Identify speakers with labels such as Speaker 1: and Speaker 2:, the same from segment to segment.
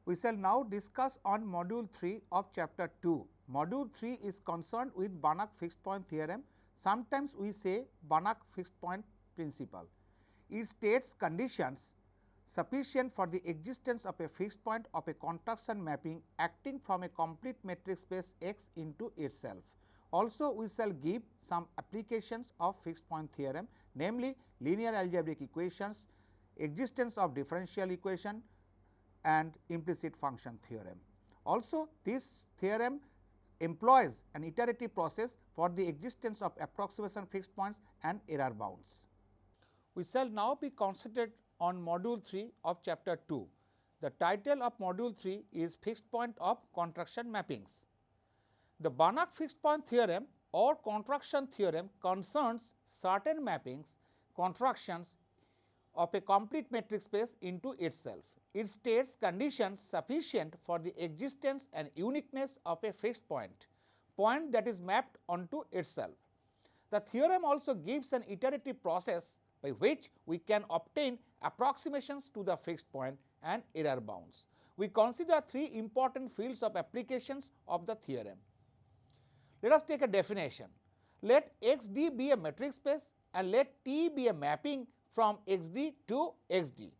Speaker 1: We shall now discuss on module 3 of chapter 2. Module 3 is concerned with Banach fixed point theorem. Sometimes we say Banach fixed point principle. It states conditions sufficient for the existence of a fixed point of a contraction mapping acting from a complete metric space X into itself. Also, we shall give some applications of fixed point theorem, namely linear algebraic equations, existence of differential equation and implicit function theorem. Also, this theorem employs an iterative process for the existence of approximation fixed points and error bounds. We shall now be concentrated on module 3 of chapter 2. The title of module 3 is fixed point of contraction mappings. The Banach fixed point theorem or contraction theorem concerns certain mappings, contractions of a complete metric space into itself. It states conditions sufficient for the existence and uniqueness of a fixed point that is mapped onto itself. The theorem also gives an iterative process by which we can obtain approximations to the fixed point and error bounds. We consider three important fields of applications of the theorem. Let us take a definition. Let X d be a metric space and let T be a mapping from X d to X d.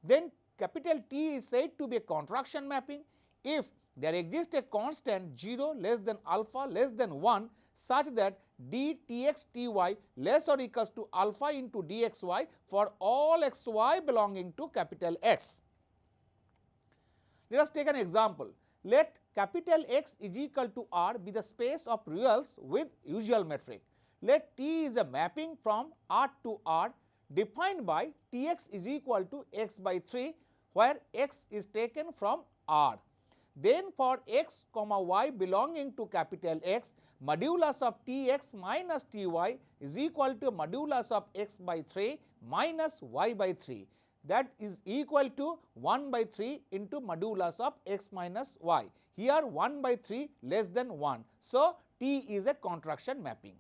Speaker 1: Then capital T is said to be a contraction mapping if there exists a constant 0 less than alpha less than 1 such that d T x T y less or equals to alpha into d x y for all x y belonging to capital X. Let us take an example. Let capital X is equal to R be the space of reals with usual metric. Let T is a mapping from R to R defined by T x is equal to x by 3 where x is taken from R. Then for x comma y belonging to capital X, modulus of T x minus T y is equal to modulus of x by 3 minus y by 3, that is equal to 1 by 3 into modulus of x minus y. Here 1 by 3 less than 1. So, T is a contraction mapping.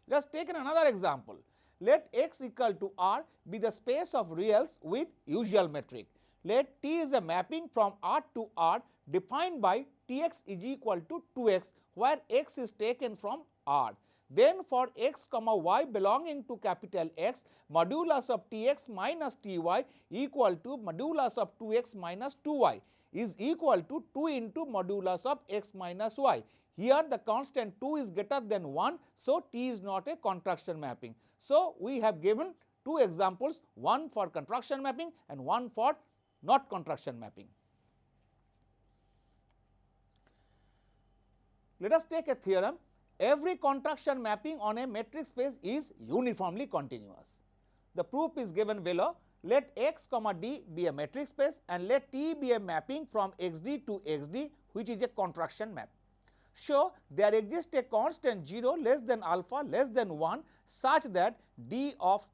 Speaker 1: Let us take another example. Let x equal to R be the space of reals with usual metric. Let T is a mapping from R to R defined by T x is equal to 2x where x is taken from R. Then for x comma y belonging to capital X, modulus of T x minus T y equal to modulus of 2x minus 2y is equal to 2 into modulus of x minus y. Here the constant 2 is greater than 1, so T is not a contraction mapping. So, we have given two examples, one for contraction mapping and one for not contraction mapping. Let us take a theorem. Every contraction mapping on a metric space is uniformly continuous. The proof is given below. Let x comma d be a metric space and let T be a mapping from x d to x d which is a contraction map. So, there exists a constant 0 less than alpha less than 1 such that d of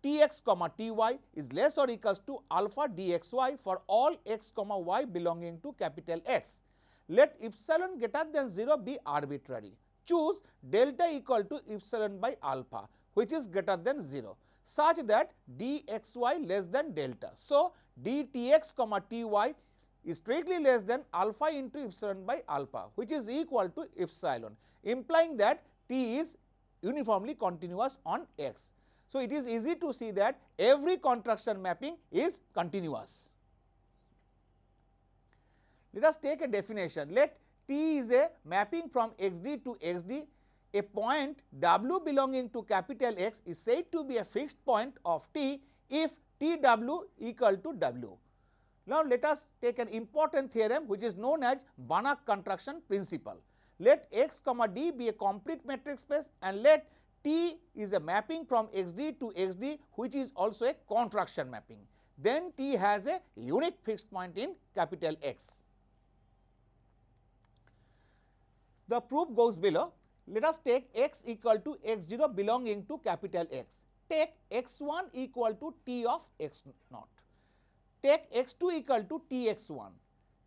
Speaker 1: T x comma T y is less or equals to alpha d x y for all x comma y belonging to capital X. Let epsilon greater than 0 be arbitrary. Choose delta equal to epsilon by alpha which is greater than 0 such that d x y less than delta. So, d T x comma T y is strictly less than alpha into epsilon by alpha which is equal to epsilon, implying that T is uniformly continuous on X. So, it is easy to see that every contraction mapping is continuous. Let us take a definition. Let T is a mapping from x d to x d. A point W belonging to capital X is said to be a fixed point of T if T W equal to W. Now, let us take an important theorem which is known as Banach contraction principle. Let x comma d be a complete metric space and let T is a mapping from x d to x d which is also a contraction mapping. Then T has a unique fixed point in capital X. The proof goes below. Let us take x equal to x 0 belonging to capital X. Take x 1 equal to T of x 0. Take x 2 equal to T x 1.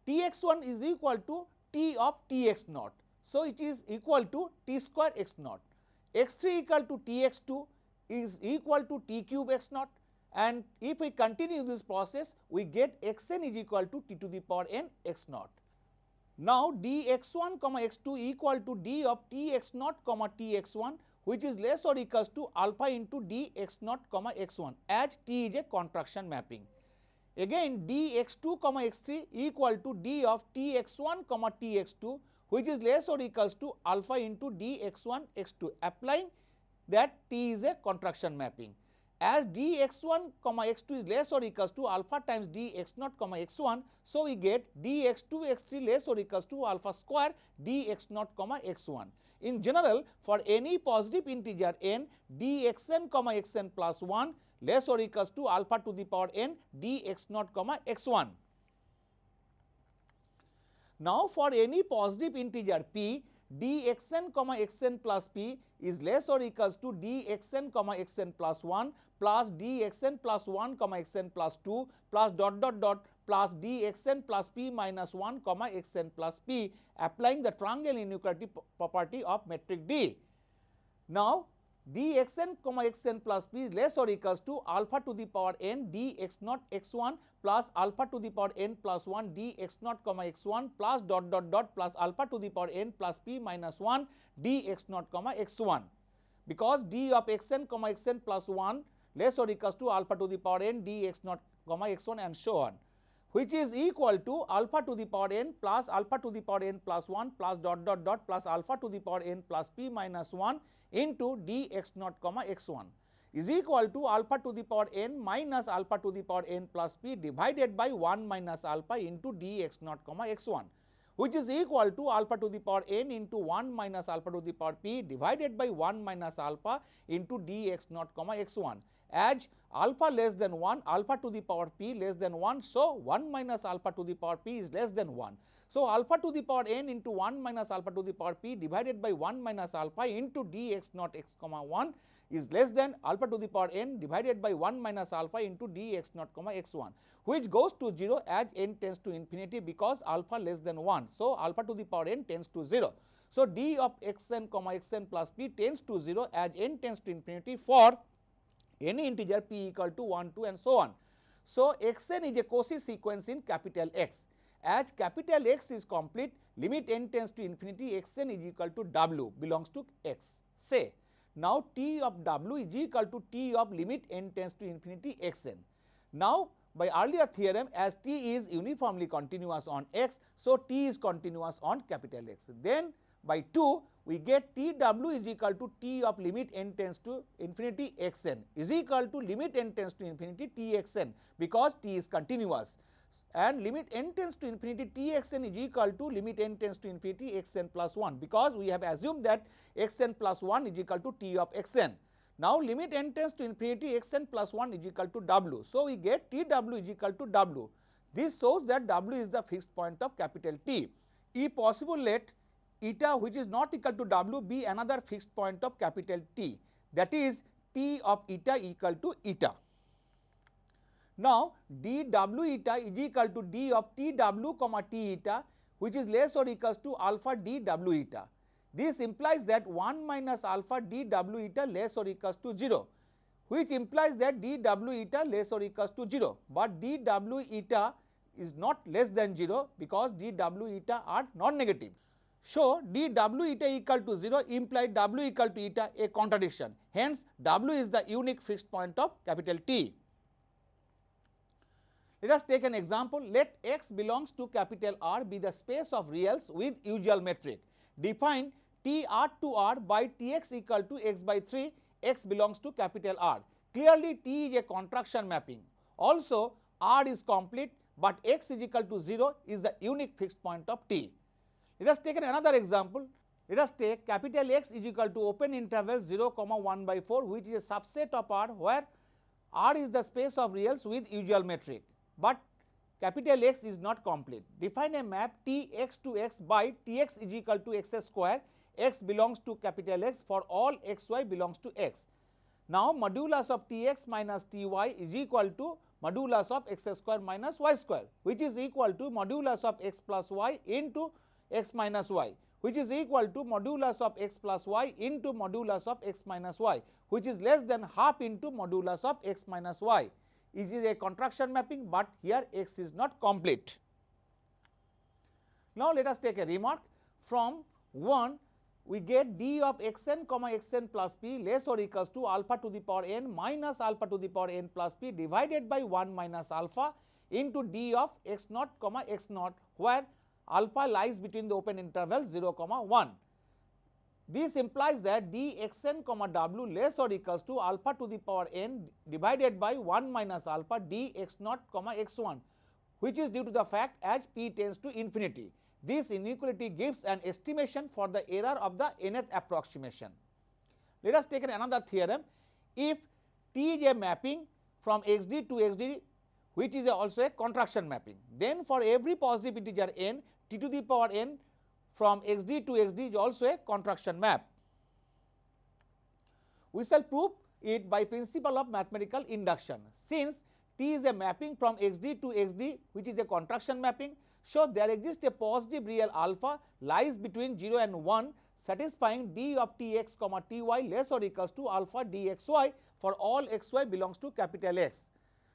Speaker 1: T x 1 is equal to T of T x 0. So, it is equal to T square x 0. X 3 equal to T x 2 is equal to T cube x 0. and if we continue this process, we get xn is equal to t to the power n x naught. Now dx1 comma x2 equal to d of tx naught comma tx1, which is less or equals to alpha into dx naught comma x1, as t is a contraction mapping. Again dx2 comma x3 equal to d of tx1 comma tx2, which is less or equals to alpha into dx1 x2, applying that t is a contraction mapping. As dx1 comma x2 is less or equals to alpha times dx0 comma x1, so we get dx2 x3 less or equals to alpha square dx0 comma x1. In general, for any positive integer n, dxn comma xn plus 1 less or equals to alpha to the power n dx0 comma x1. Now for any positive integer p, dxn comma xn plus p is less or equals to dxn comma xn plus 1 plus dxn plus 1 comma xn plus 2 plus dot dot dot plus dxn plus p minus 1 comma xn plus p, applying the triangle inequality property of metric D. Now dxn comma xn plus p is less or equals to alpha to the power n dx0 x1 plus alpha to the power n plus 1 dx0 comma x1 plus dot dot dot plus alpha to the power n plus p minus 1 dx0 comma x1, because d of xn comma xn plus 1 less or equals to alpha to the power n dx0 comma x1 and so on, which is equal to alpha to the power n plus alpha to the power n plus 1 plus dot dot dot plus alpha to the power n plus p minus 1 into dx0 comma x1 is equal to alpha to the power n minus alpha to the power n plus p divided by 1 minus alpha into dx0 comma x1, which is equal to alpha to the power n into 1 minus alpha to the power p divided by 1 minus alpha into dx0 comma x1, as alpha less than 1, alpha to the power p less than 1, so 1 minus alpha to the power p is less than 1. So alpha to the power n into 1 minus alpha to the power p divided by 1 minus alpha into dx0 x comma 1 is less than alpha to the power n divided by 1 minus alpha into dx0 comma x1, which goes to 0 as n tends to infinity, because alpha less than 1. So alpha to the power n tends to 0. So d of xn comma xn plus p tends to 0 as n tends to infinity for any integer p equal to 1, 2 and so on. So xn is a Cauchy sequence in capital X. As capital X is complete, limit n tends to infinity, xn is equal to w belongs to x. Say now t of w is equal to t of limit n tends to infinity xn. Now by earlier theorem, as t is uniformly continuous on x, so t is continuous on capital X. Then by 2 we get tw is equal to t of limit n tends to infinity xn is equal to limit n tends to infinity txn, because t is continuous, and limit n tends to infinity txn is equal to limit n tends to infinity xn plus 1, because we have assumed that xn plus 1 is equal to t of xn. Now limit n tends to infinity xn plus 1 is equal to w. So we get tw is equal to w. This shows that w is the fixed point of capital T. If possible, let eta which is not equal to w be another fixed point of capital T, that is t of eta equal to eta. Now dw eta is equal to d of tw comma t eta, which is less or equals to alpha dw eta. This implies that 1 minus alpha dw eta less or equals to 0, which implies that dw eta less or equals to 0, but dw eta is not less than 0, because dw eta are non-negative. So dw eta equal to 0 implied w equal to eta, a contradiction. Hence w is the unique fixed point of capital T. Let us take an example. Let x belongs to capital R be the space of reals with usual metric. Define T R to R by Tx equal to x by 3, x belongs to capital R. Clearly T is a contraction mapping. Also R is complete, but x is equal to 0 is the unique fixed point of T. Let us take another example. Let us take capital X is equal to open interval 0, 1 by 4, which is a subset of R, where R is the space of reals with usual metric, but capital X is not complete. Define a map Tx to x by Tx is equal to x square, x belongs to capital X for all xy belongs to x. Now modulus of Tx minus Ty is equal to modulus of x square minus y square, which is equal to modulus of x plus y into x minus y, which is equal to modulus of x plus y into modulus of x minus y, which is less than half into modulus of x minus y. it is a contraction mapping, but here x is not complete. Now, let us take a remark. From 1 we get d of xn comma xn plus p less or equals to alpha to the power n minus alpha to the power n plus p divided by 1 minus alpha into d of x naught comma x naught, where alpha lies between the open interval 0 comma 1. This implies that d xn comma w less or equals to alpha to the power n divided by 1 minus alpha d x naught comma x1, which is due to the fact as p tends to infinity. This inequality gives an estimation for the error of the nth approximation. Let us take another theorem. If T is a mapping from xd to xd, which is also a contraction mapping, then for every positive integer n, t to the power n from xd to xd is also a contraction map. We shall prove it by principle of mathematical induction. Since T is a mapping from xd to xd, which is a contraction mapping, so there exists a positive real alpha lies between 0 and 1, satisfying d of tx comma ty less or equals to alpha dxy for all xy belongs to capital X.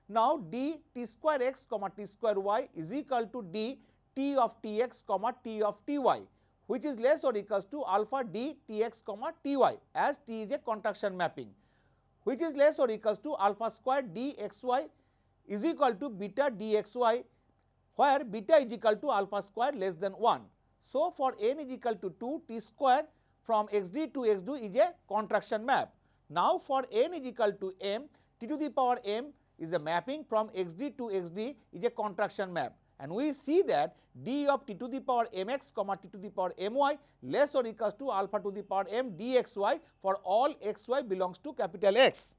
Speaker 1: Now, d t square x comma t square y is equal to d t of tx comma t of ty, which is less or equals to alpha d tx comma ty, as t is a contraction mapping, which is less or equals to alpha square dxy is equal to beta dxy, where beta is equal to alpha square less than 1. So, for n is equal to 2, t square from xd to xd is a contraction map. Now, for n is equal to m, t to the power m is a mapping from xd to xd is a contraction map, and we see that d of t to the power mx comma t to the power my less or equals to alpha to the power m dxy for all xy belongs to capital X.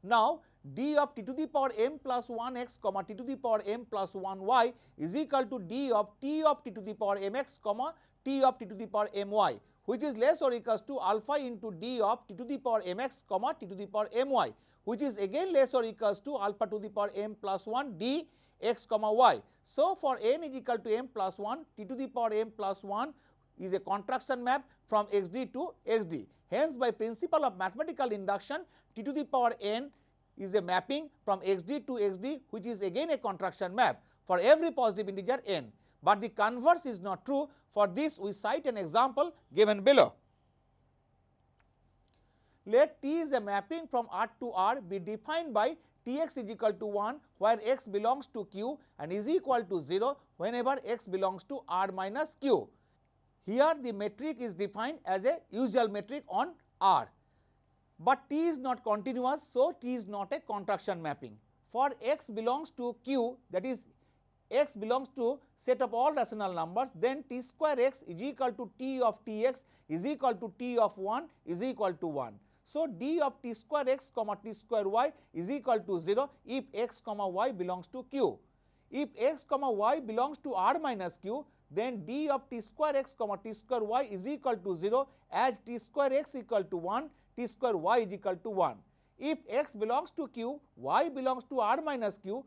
Speaker 1: Now, d of t to the power m plus 1x comma t to the power m plus 1y is equal to d of t to the power mx comma t of t to the power my, which is less or equals to alpha into d of t to the power mx comma t to the power my, which is again less or equals to alpha to the power m plus 1 d x comma y. So, for n is equal to m plus 1, t to the power m plus 1 is a contraction map from xd to xd. Hence, by principle of mathematical induction, t to the power n is a mapping from xd to xd, which is again a contraction map for every positive integer n. But the converse is not true. For this, we cite an example given below. Let T is a mapping from R to R be defined by Tx is equal to 1, where x belongs to Q and is equal to 0 whenever x belongs to R minus Q. Here the metric is defined as a usual metric on R. But T is not continuous, so T is not a contraction mapping. For x belongs to Q, that is x belongs to set of all rational numbers, then t square x is equal to t of tx is equal to t of 1 is equal to 1. So, d of t square x comma t square y is equal to 0 if x comma y belongs to Q. If x comma y belongs to R minus Q, then d of t square x comma t square y is equal to 0, as t square x equal to 1, t square y is equal to 1. If x belongs to Q, y belongs to R minus Q,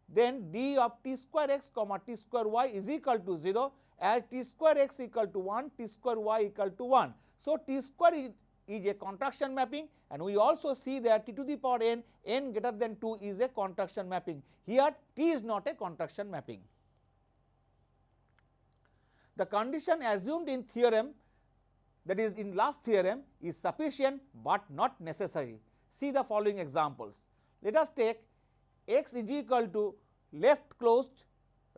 Speaker 1: then d of t square x comma t square y is equal to 0, as t square x equal to 1, t square y equal to 1. So, t square is a contraction mapping, and we also see that t to the power n, n greater than 2 is a contraction mapping. Here t is not a contraction mapping. The condition assumed in theorem, that is in last theorem, is sufficient but not necessary. See the following examples. Let us take x is equal to left closed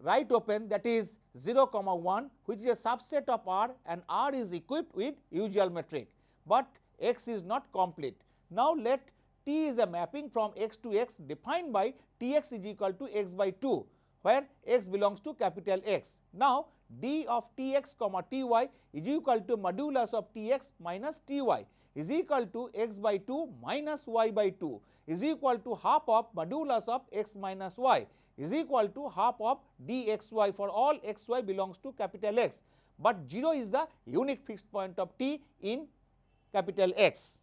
Speaker 1: right open, that is 0 comma 1, which is a subset of R, and R is equipped with usual metric, but x is not complete. Now, let T is a mapping from x to x defined by Tx is equal to x by 2, where x belongs to capital X. Now, d of Tx comma Ty is equal to modulus of Tx minus Ty is equal to x by 2 minus y by 2 is equal to half of modulus of x minus y is equal to half of dxy for all xy belongs to capital X, but 0 is the unique fixed point of T in capital X.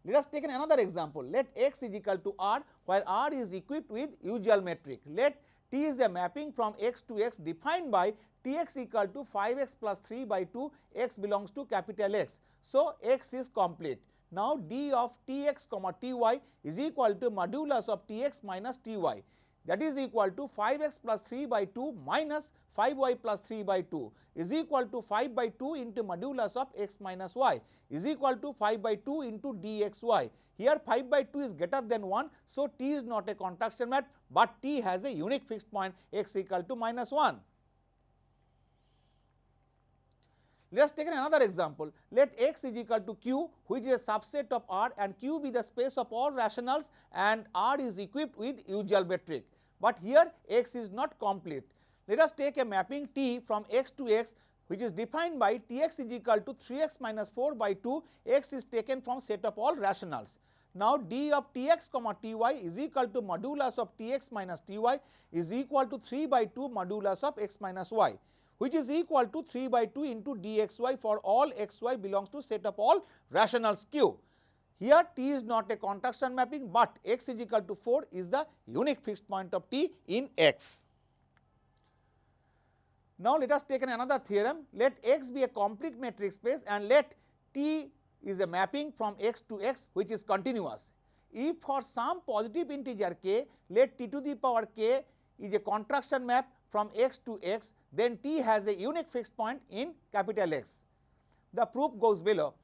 Speaker 1: Let us take another example. Let x is equal to R, where R is equipped with usual metric. Let T is a mapping from x to x defined by Tx equal to 5x plus 3 by 2, x belongs to capital X. So, x is complete. Now d of Tx comma Ty is equal to modulus of Tx minus Ty, that is equal to 5x plus 3 by 2 minus 5y plus 3 by 2 is equal to 5 by 2 into modulus of x minus y is equal to 5 by 2 into dxy. Here 5 by 2 is greater than 1, so T is not a contraction map, but T has a unique fixed point x equal to minus 1. Let us take another example. Let x is equal to q, which is a subset of R, and q be the space of all rationals, and R is equipped with usual metric. But here x is not complete. Let us take a mapping T from x to x, which is defined by Tx is equal to 3x minus 4 by 2, x is taken from set of all rationals. Now d of Tx comma Ty is equal to modulus of Tx minus Ty is equal to 3 by 2 modulus of x minus y, which is equal to 3 by 2 into dxy for all xy belongs to set of all rationals q. Here T is not a contraction mapping, but x is equal to 4 is the unique fixed point of T in x. Now let us take another theorem. Let x be a complete metric space and let T is a mapping from x to x which is continuous. If for some positive integer k, let T to the power k is a contraction map from x to x, then T has a unique fixed point in capital X. The proof goes below.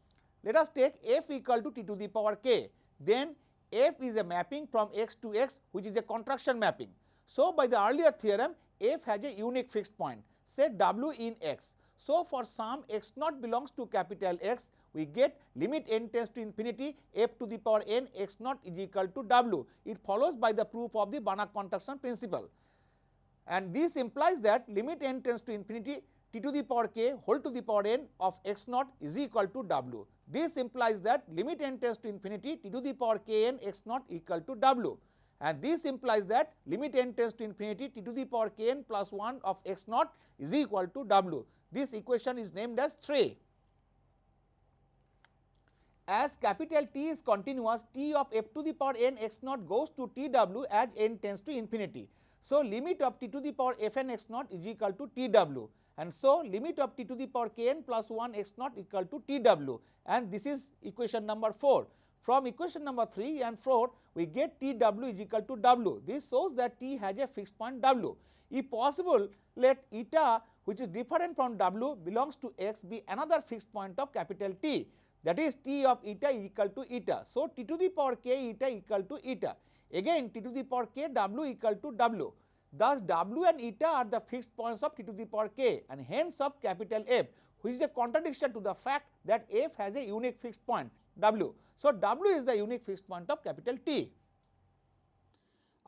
Speaker 1: Let us take f equal to T to the power k, then f is a mapping from x to x which is a contraction mapping. So by the earlier theorem, f has a unique fixed point, say w in x. So for some x naught belongs to capital X, we get limit n tends to infinity f to the power n x naught is equal to w. It follows by the proof of the Banach contraction principle, and this implies that limit n tends to infinity t to the power k whole to the power n of x naught is equal to w. This implies that limit n tends to infinity t to the power k n x naught equal to w, and this implies that limit n tends to infinity t to the power k n plus 1 of x naught is equal to w. This equation is named as 3. As capital T is continuous, T of f to the power n x naught goes to Tw as n tends to infinity. So limit of T to the power Fn x naught is equal to Tw, and so limit of T to the power Kn plus 1 x naught equal to Tw, and this is equation number 4. From equation number 3 and 4, we get Tw is equal to w. This shows that T has a fixed point w. If possible, let eta which is different from w belongs to x be another fixed point of capital T, that is T of eta is equal to eta. So T to the power k eta equal to eta. Again T to the power k w equal to w. Thus w and eta are the fixed points of T to the power k, and hence of capital F, which is a contradiction to the fact that F has a unique fixed point w. So w is the unique fixed point of capital T.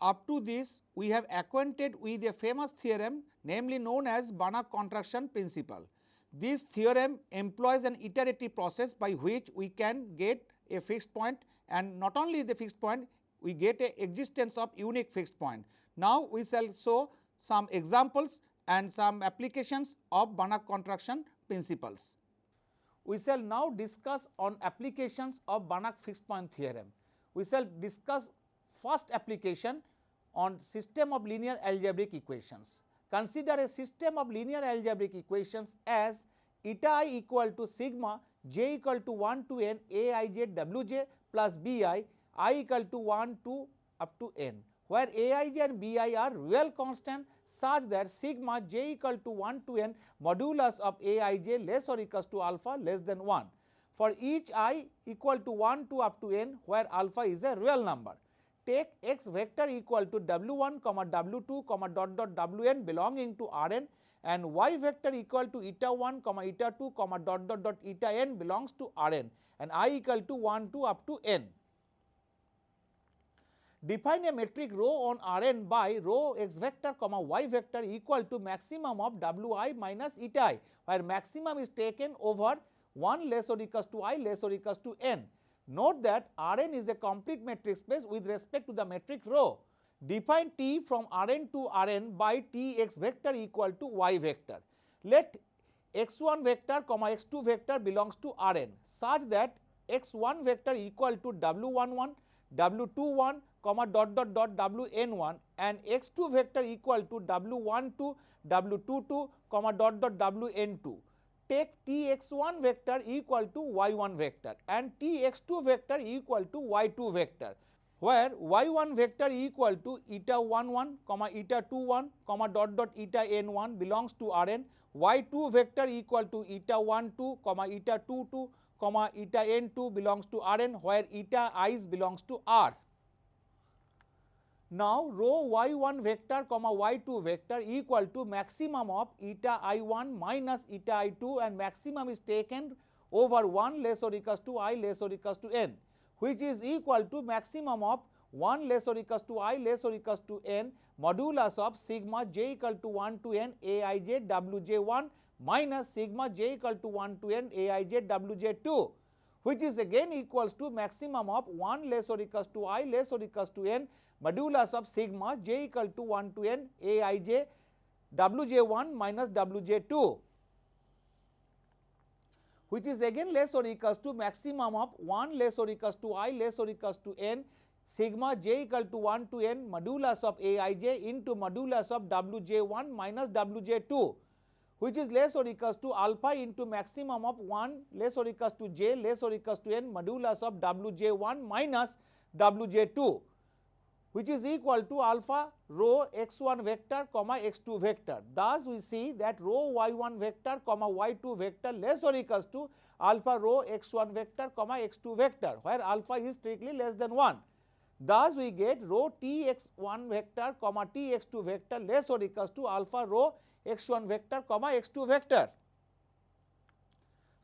Speaker 1: Up to this, we have acquainted with a famous theorem, namely known as Banach contraction principle. This theorem employs an iterative process by which we can get a fixed point, and not only the fixed point, we get a existence of unique fixed point. Now we shall show some examples and some applications of Banach contraction principles. We shall now discuss on applications of Banach fixed point theorem. We shall discuss first application on system of linear algebraic equations. Consider a system of linear algebraic equations as eta I equal to sigma j equal to 1 to n aij wj plus bi I equal to 1 to up to n, where aij and bi are real constant such that sigma j equal to 1 to n modulus of aij less or equals to alpha less than 1, for each I equal to 1 to up to n where alpha is a real number. Take x vector equal to w1 comma w2 comma dot dot wn belonging to Rn, and y vector equal to eta 1 comma eta 2 comma dot dot dot eta n belongs to Rn, and I equal to 1 to up to n. Define a metric rho on Rn by rho x vector comma y vector equal to maximum of wi minus eta I, where maximum is taken over 1 less or equals to I less or equals to n. Note that Rn is a complete metric space with respect to the metric rho. Define T from Rn to Rn by T x vector equal to y vector. Let x1 vector comma x2 vector belongs to Rn such that x1 vector equal to w11, w21 comma dot dot dot wn1, and x2 vector equal to w12, w22 comma dot dot wn2. take Tx1 vector equal to y1 vector and Tx2 vector equal to y2 vector, where y1 vector equal to eta 11, eta 21, dot dot eta n1 belongs to Rn, y2 vector equal to eta 12, eta 22, eta n2 belongs to Rn, where eta i's belongs to R. Now, rho y1 vector y2 vector equal to maximum of eta I1 minus eta I2, and maximum is taken over 1 less or equals to I less or equals to n, which is equal to maximum of 1 less or equals to I less or equals to n modulus of sigma j equal to 1 to n aij wj1 minus sigma j equal to 1 to n aij wj2, which is again equals to maximum of 1 less or equals to I less or equals to n modulus of sigma j equal to 1 to n aij wj1 minus wj2, which is again less or equals to maximum of 1 less or equals to I less or equals to n sigma j equal to 1 to n modulus of aij into modulus of wj1 minus wj2, which is less or equals to alpha into maximum of 1 less or equals to j less or equals to n modulus of wj1 minus wj2, which is equal to alpha rho x1 vector x2 vector. Thus, we see that rho y1 vector y2 vector less or equals to alpha rho x1 vector x2 vector, where alpha is strictly less than 1. Thus, we get rho tx1 vector tx2 vector less or equals to alpha rho x1 vector x2 vector.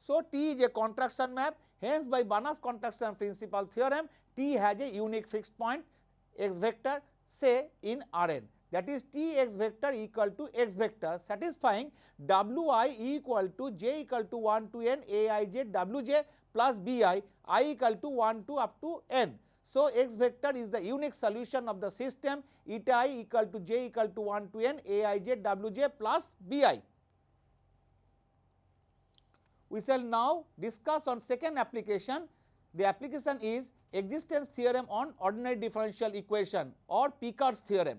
Speaker 1: So, T is a contraction map, hence by Banach's contraction principal theorem, T has a unique fixed point x vector say in Rn, that is Tx vector equal to x vector satisfying Wi equal to j equal to 1 to n aij wj plus bi I equal to 1 to up to n. So, x vector is the unique solution of the system eta I equal to j equal to 1 to n aij wj plus bi. We shall now discuss on second application. The application is existence theorem on ordinary differential equation or Picard's theorem.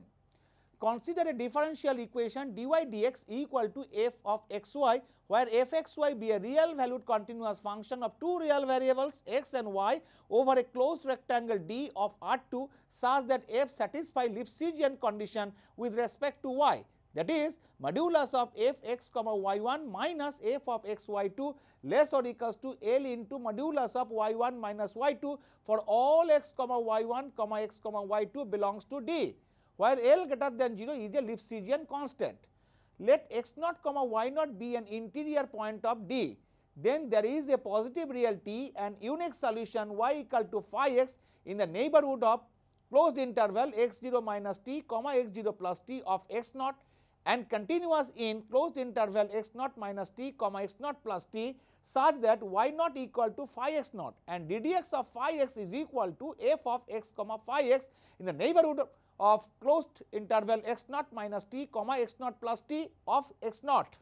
Speaker 1: Consider a differential equation dy dx equal to f of xy, where f xy be a real valued continuous function of two real variables x and y over a closed rectangle D of R2 such that f satisfy Lipschitzian condition with respect to y, that is modulus of f x y1 minus f of xy2 less or equals to L into modulus of y1 minus y2 for all x y1 x y2 belongs to D, where L greater than 0 is a Lipschitzian constant. Let x naught y naught be an interior point of D, then there is a positive real T and unique solution y equal to phi x in the neighborhood of closed interval x0 minus t x0 plus t of x naught and continuous in closed interval x naught minus t x naught plus t such that y naught equal to phi x naught and ddx of phi x is equal to f of x phi x in the neighborhood of closed interval x naught minus t x naught plus t of x naught.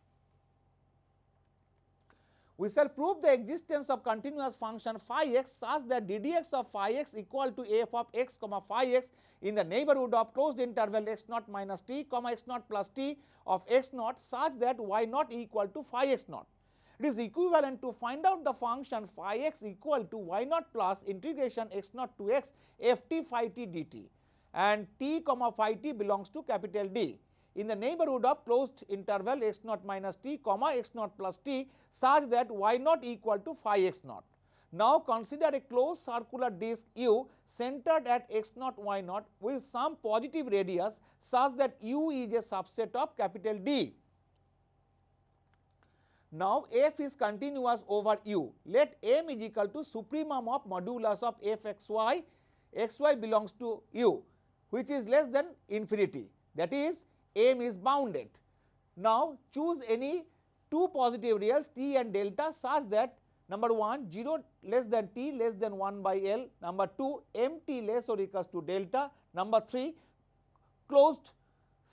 Speaker 1: We shall prove the existence of continuous function phi x such that ddx of phi x equal to f of x phi x in the neighborhood of closed interval x naught minus t x naught plus t of x naught such that y naught equal to phi x naught. It is equivalent to find out the function phi x equal to y naught plus integration x naught to x f t phi t dt, and t phi t belongs to capital D in the neighborhood of closed interval x naught minus t x naught plus t such that y naught equal to phi x naught. Now, consider a closed circular disk U centered at x naught y naught with some positive radius such that U is a subset of capital D. Now, f is continuous over U. Let m is equal to supremum of modulus of f xy, xy belongs to U, which is less than infinity, that is m is bounded. Now, choose any two positive reals t and delta such that number 1 0 less than t less than 1 by L, number 2 mt less or equals to delta, number 3 closed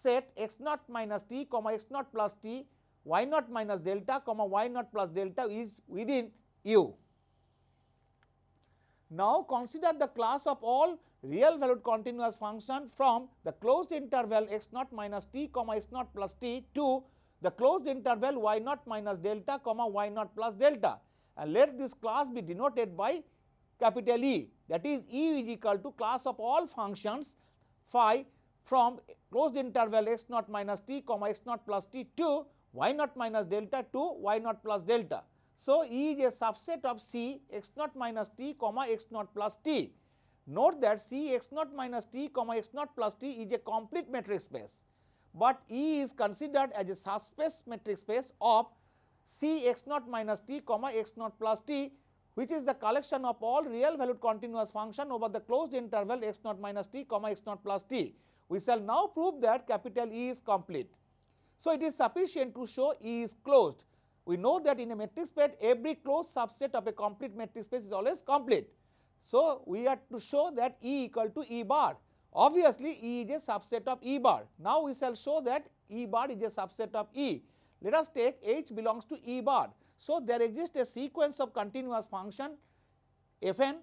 Speaker 1: set x naught minus t x naught plus t y naught minus delta y naught plus delta is within U. Now, consider the class of all real valued continuous function from the closed interval x naught minus t x naught plus t to the closed interval y naught minus delta comma y naught plus delta, and let this class be denoted by capital E, that is E is equal to class of all functions phi from closed interval x naught minus t comma x naught plus t to y naught minus delta to y naught plus delta. So, E is a subset of C x naught minus t comma x naught plus t. Note that C x naught minus t comma x naught plus t is a complete metric space, but E is considered as a subspace metric space of C x naught minus t comma x naught plus t, which is the collection of all real valued continuous function over the closed interval x naught minus t comma x naught plus t. We shall now prove that capital E is complete. So, it is sufficient to show E is closed. We know that in a metric space every closed subset of a complete metric space is always complete. So, we are to show that E equal to E bar. Obviously, E is a subset of E bar. Now, we shall show that E bar is a subset of E. Let us take H belongs to E bar. So, there exists a sequence of continuous function Fn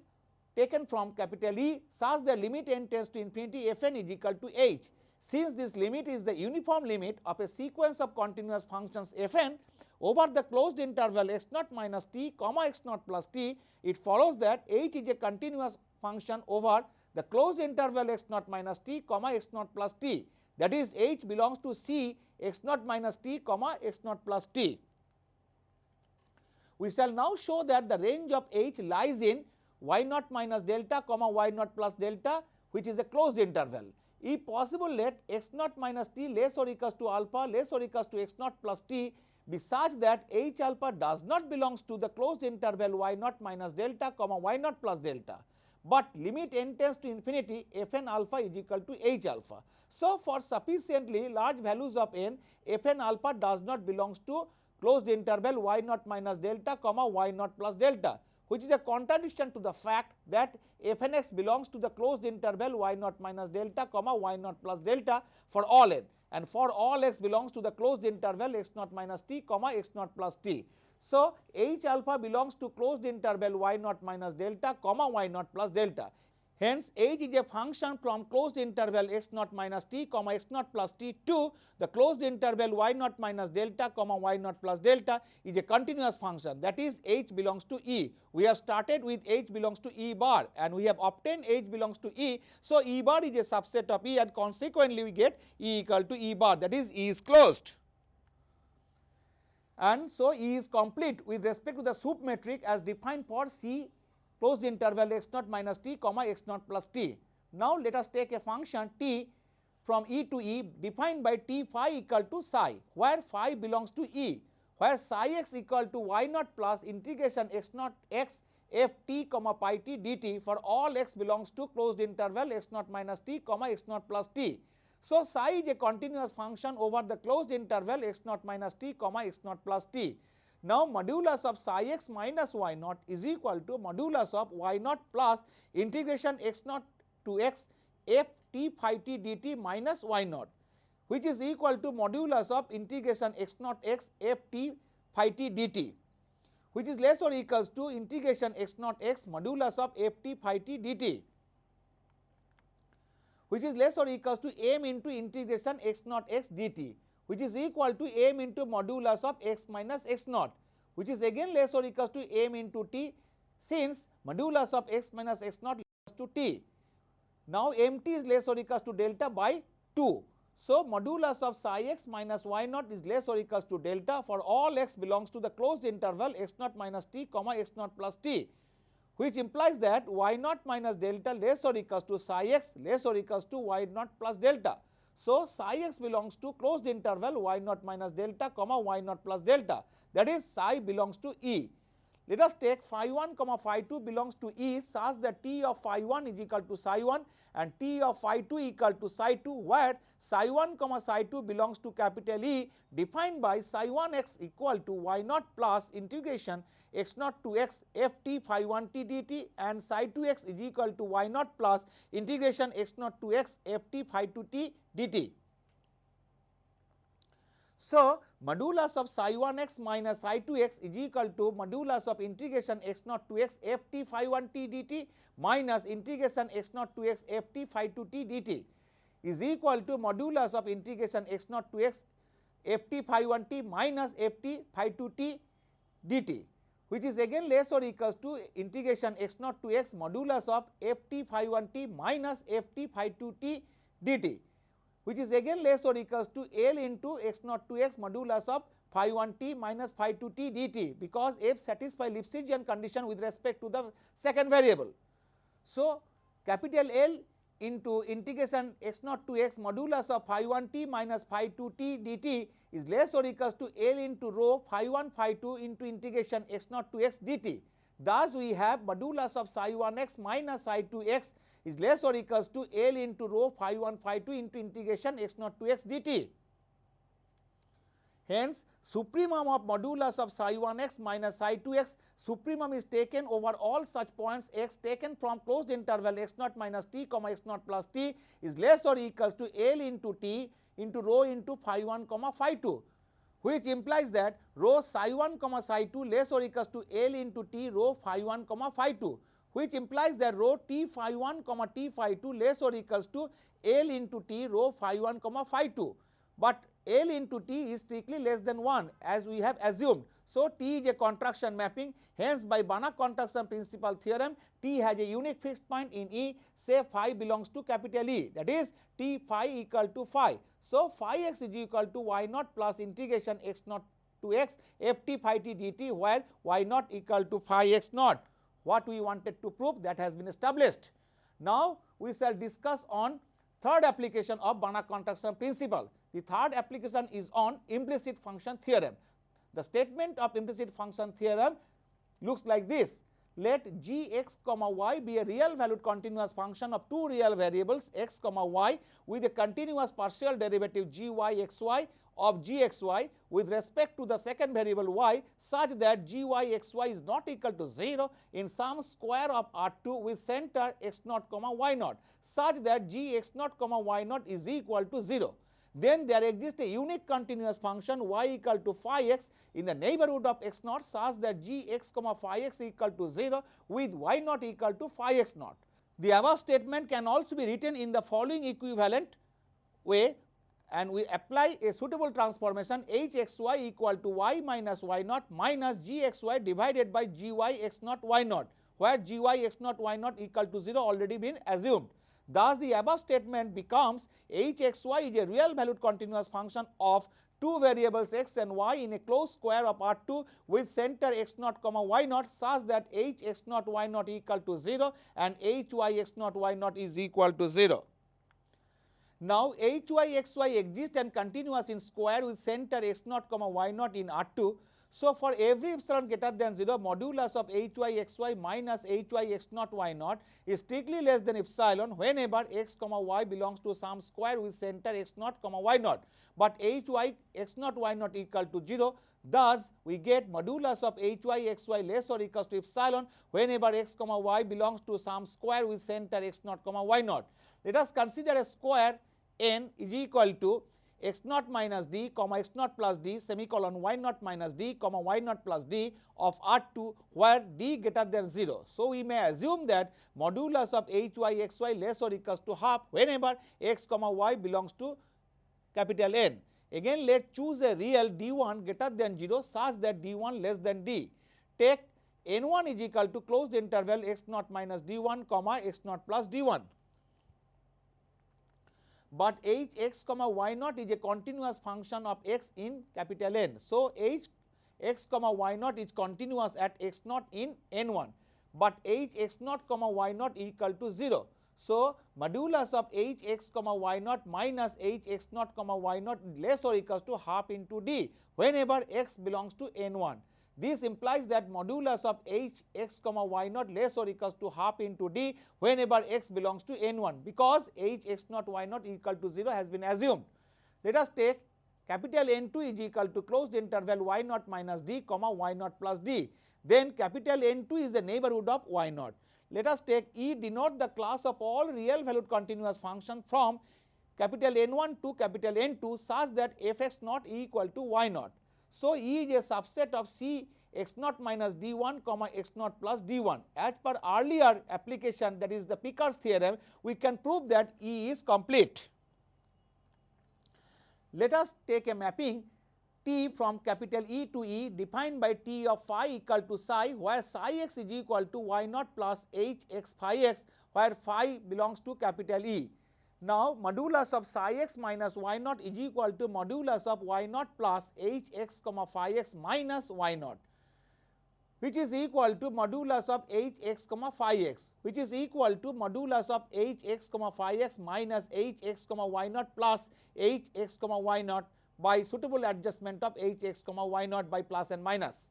Speaker 1: taken from capital E such that limit n tends to infinity Fn is equal to H. Since this limit is the uniform limit of a sequence of continuous functions Fn over the closed interval x naught minus t comma x naught plus t, it follows that H is a continuous function over the closed interval x naught minus t comma x naught plus t, that is H belongs to C x naught minus t comma x naught plus t. We shall now show that the range of H lies in y naught minus delta comma y naught plus delta, which is a closed interval. If possible, let x naught minus t less or equals to alpha less or equals to x naught plus t be such that H alpha does not belongs to the closed interval y naught minus delta comma y naught plus delta, but limit n tends to infinity Fn alpha is equal to H alpha. So, for sufficiently large values of n, Fn alpha does not belongs to closed interval y naught minus delta comma y naught plus delta, which is a contradiction to the fact that Fn x belongs to the closed interval y naught minus delta comma y naught plus delta for all n, and for all x belongs to the closed interval x naught minus t comma x naught plus t. So, H alpha belongs to closed interval y naught minus delta comma y naught plus delta. Hence, H is a function from closed interval x naught minus t comma x naught plus t to the closed interval y naught minus delta comma y naught plus delta is a continuous function, that is H belongs to E. We have started with H belongs to E bar and we have obtained H belongs to E. So, E bar is a subset of E and consequently we get E equal to E bar, that is E is closed. And so, E is complete with respect to the sup metric as defined for C closed interval x naught minus t comma x naught plus t. Now, let us take a function t from E to E defined by t phi equal to psi, where phi belongs to E, where psi x equal to y naught plus integration x naught x f t comma pi t dt for all x belongs to closed interval x naught minus t comma x naught plus t. So, psi is a continuous function over the closed interval x naught minus t comma x naught plus t. Now, modulus of psi x minus y naught is equal to modulus of y naught plus integration x naught to x f t phi t dt minus y naught, which is equal to modulus of integration x naught x f t phi t dt, which is less or equals to integration x naught x modulus of f t phi t dt, which is less or equals to m into integration x naught x dt, which is equal to m into modulus of x minus x naught, which is again less or equals to m into t, since modulus of x minus x naught is equals to t. Now, mt is less or equals to delta by 2. So, modulus of psi x minus y naught is less or equals to delta for all x belongs to the closed interval x naught minus t comma x naught plus t, which implies that y naught minus delta less or equals to psi x less or equals to y naught plus delta. So, psi x belongs to closed interval y naught minus delta comma y naught plus delta, that is psi belongs to E. Let us take phi 1 comma phi 2 belongs to E such that t of phi 1 is equal to psi 1 and t of phi 2 equal to psi 2, where psi 1 comma psi 2 belongs to capital E defined by psi 1 x equal to y naught plus integration x naught to x f t phi 1 t dt and psi 2 x is equal to y naught plus integration x naught to x f t phi 2 t dt. So, modulus of psi 1 x minus psi 2 x is equal to modulus of integration x naught to x f t phi 1 t dt minus integration x naught to x f t phi 2 t dt is equal to modulus of integration x naught to x ft phi 1 t minus ft phi 2 t dt, which is again less or equals to integration x naught to x modulus of ft phi 1 t minus ft phi 2 t dt, which is again less or equals to L into x naught to x modulus of phi 1 t minus phi 2 t dt, because f satisfies Lipschitzian condition with respect to the second variable. So, capital L into integration x naught to x modulus of phi 1 t minus phi 2 t dt is less or equals to L into rho phi 1 phi 2 into integration x naught to x dt. Thus, we have modulus of psi 1 x minus psi 2 x is less or equals to L into rho phi 1 phi 2 into integration x naught to x dt. Hence, supremum of modulus of psi 1 x minus psi 2 x, supremum is taken over all such points x taken from closed interval x naught minus t comma x naught plus t is less or equals to L into t into rho into phi 1 comma phi 2, which implies that rho psi 1 comma psi 2 less or equals to L into t rho phi 1 comma phi 2, which implies that rho t phi 1 comma t phi 2 less or equals to L into t rho phi 1 comma phi 2, but L into t is strictly less than 1 as we have assumed. So, t is a contraction mapping, hence by Banach contraction principle theorem t has a unique fixed point in E, say phi belongs to capital E, that is t phi equal to phi. So, phi x is equal to y naught plus integration x naught to x ft phi t dt, where y naught equal to phi x naught. What we wanted to prove, that has been established. Now, we shall discuss on third application of Banach contraction principle. The third application is on implicit function theorem. The statement of implicit function theorem looks like this: let g x comma y be a real valued continuous function of two real variables x comma y with a continuous partial derivative g y x y of g x y with respect to the second variable y, such that g y x y is not equal to 0 in some square of R2 with center x naught comma y naught, such that g x naught comma y naught is equal to 0. Then there exists a unique continuous function y equal to phi x in the neighborhood of x naught, such that g x comma phi x equal to 0 with y naught equal to phi x naught. The above statement can also be written in the following equivalent way, and we apply a suitable transformation h x y equal to y minus y naught minus g x y divided by g y x naught y naught, where g y x naught y naught equal to 0 already been assumed. Thus, the above statement becomes h x y is a real valued continuous function of two variables x and y in a closed square of R2 with center x naught comma y naught, such that h x naught y naught equal to 0 and h y x naught y naught is equal to 0. Now, h y x y exists and continuous in square with center x naught comma y naught in R2. So, for every epsilon greater than 0, modulus of h y x y minus h y x naught y naught is strictly less than epsilon whenever x comma y belongs to some square with center x naught comma y naught, but h y x naught y naught equal to 0. Thus, we get modulus of h y x y less or equals to epsilon whenever x comma y belongs to some square with center x naught comma y naught. Let us consider a square n is equal to x naught minus d comma x naught plus d semicolon y naught minus d comma y naught plus d of R2 where d greater than 0. So, we may assume that modulus of h y x y less or equals to half whenever x comma y belongs to capital N. Again, let us choose a real d1 greater than 0 such that d1 less than d. Take n1 is equal to closed interval x naught minus d1 comma x naught plus d1. But h x comma y naught is a continuous function of x in capital N. So, h x comma y naught is continuous at x naught in n1, but h x naught comma y naught equal to 0. So, modulus of h x comma y naught minus h x naught comma y naught less or equals to half into d whenever x belongs to n1. This implies that modulus of h x comma y naught less or equals to half into d whenever x belongs to n1, because h x naught y naught equal to 0 has been assumed. Let us take capital N2 is equal to closed interval y naught minus d comma y naught plus d. Then capital N2 is the neighborhood of y naught. Let us take E denote the class of all real valued continuous function from capital N1 to capital N2 such that f x naught equal to y naught. So, E is a subset of C x naught minus d1 comma x naught plus d1. As per earlier application, that is the Picard's theorem, we can prove that E is complete. Let us take a mapping t from capital E to E defined by t of phi equal to psi, where psi x is equal to y naught plus h x phi x, where phi belongs to capital E. Now, modulus of psi x minus y naught is equal to modulus of y naught plus h x comma phi x minus y naught, which is equal to modulus of h x comma phi x, which is equal to modulus of h x comma phi x minus h x comma y naught plus h x comma y naught by suitable adjustment of h x comma y naught by plus and minus.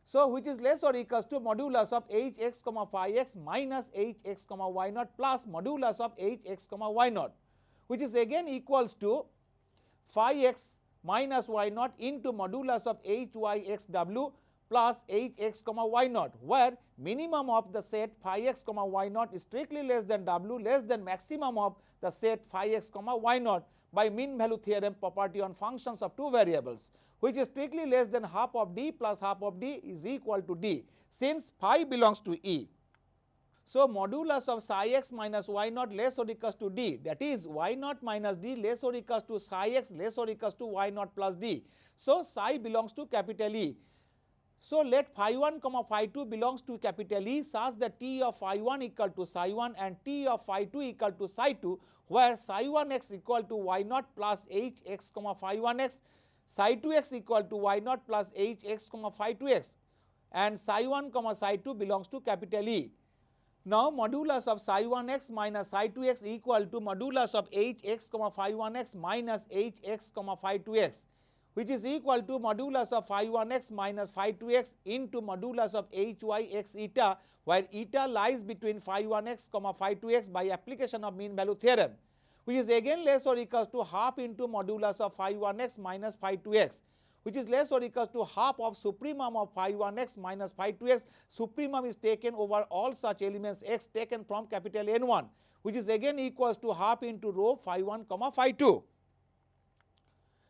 Speaker 1: So, which is less or equals to modulus of h x comma phi x minus h x comma y naught plus modulus of h x comma y naught, which is again equals to phi x minus y naught into modulus of h y x w plus h x comma y naught, where minimum of the set phi x comma y naught is strictly less than w less than maximum of the set phi x comma y naught by mean value theorem property on functions of two variables, which is strictly less than half of d plus half of d is equal to d, since phi belongs to E. So, modulus of psi x minus y naught less or equals to d, that is y naught minus d less or equals to psi x less or equals to y naught plus d. So, psi belongs to capital E. So, let phi 1 comma phi 2 belongs to capital E such that t of phi 1 equal to psi 1 and t of phi 2 equal to psi 2, where psi 1 x equal to y naught plus h x comma phi 1 x, psi 2 x equal to y naught plus h x comma phi 2 x, and psi 1 comma psi 2 belongs to capital E. Now, modulus of psi 1 x minus psi 2 x equal to modulus of h x comma phi 1 x minus h x comma phi 2 x, which is equal to modulus of phi 1 x minus phi 2 x into modulus of h y x eta, where eta lies between phi 1 x comma phi 2 x by application of mean value theorem, which is again less or equals to half into modulus of phi 1 x minus phi 2 x, which is less or equals to half of supremum of phi 1 x minus phi 2 x. Supremum is taken over all such elements x taken from capital N1, which is again equals to half into rho phi 1 comma phi 2.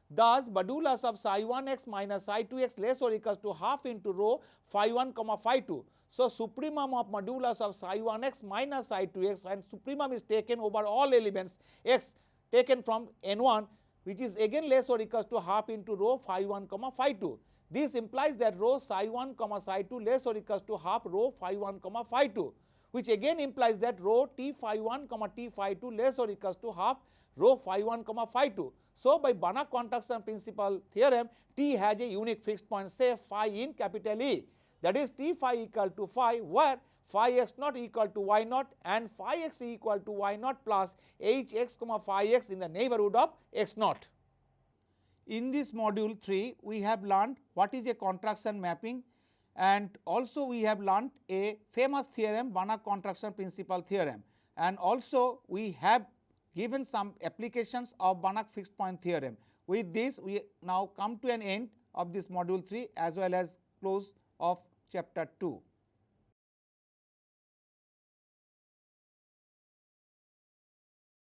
Speaker 1: Thus, modulus of psi 1 x minus psi 2 x less or equals to half into rho phi 1 comma phi 2. So, supremum of modulus of psi 1 x minus psi 2 x, and supremum is taken over all elements x taken from N1, which is again less or equals to half into rho phi 1 comma phi 2. This implies that rho psi 1 comma psi 2 less or equals to half rho phi 1 comma phi 2, which again implies that rho t phi 1 comma t phi 2 less or equals to half rho phi 1 comma phi 2. So, by Banach contraction principle theorem, t has a unique fixed point, say phi in capital E, that is t phi equal to phi, where phi x naught equal to y naught and phi x equal to y naught plus h x comma phi x in the neighborhood of x naught. In this module 3, we have learned what is a contraction mapping, and also we have learned a famous theorem, Banach contraction principle theorem, and also we have given some applications of Banach fixed point theorem. With this, we now come to an end of this module 3 as well as close of chapter 2.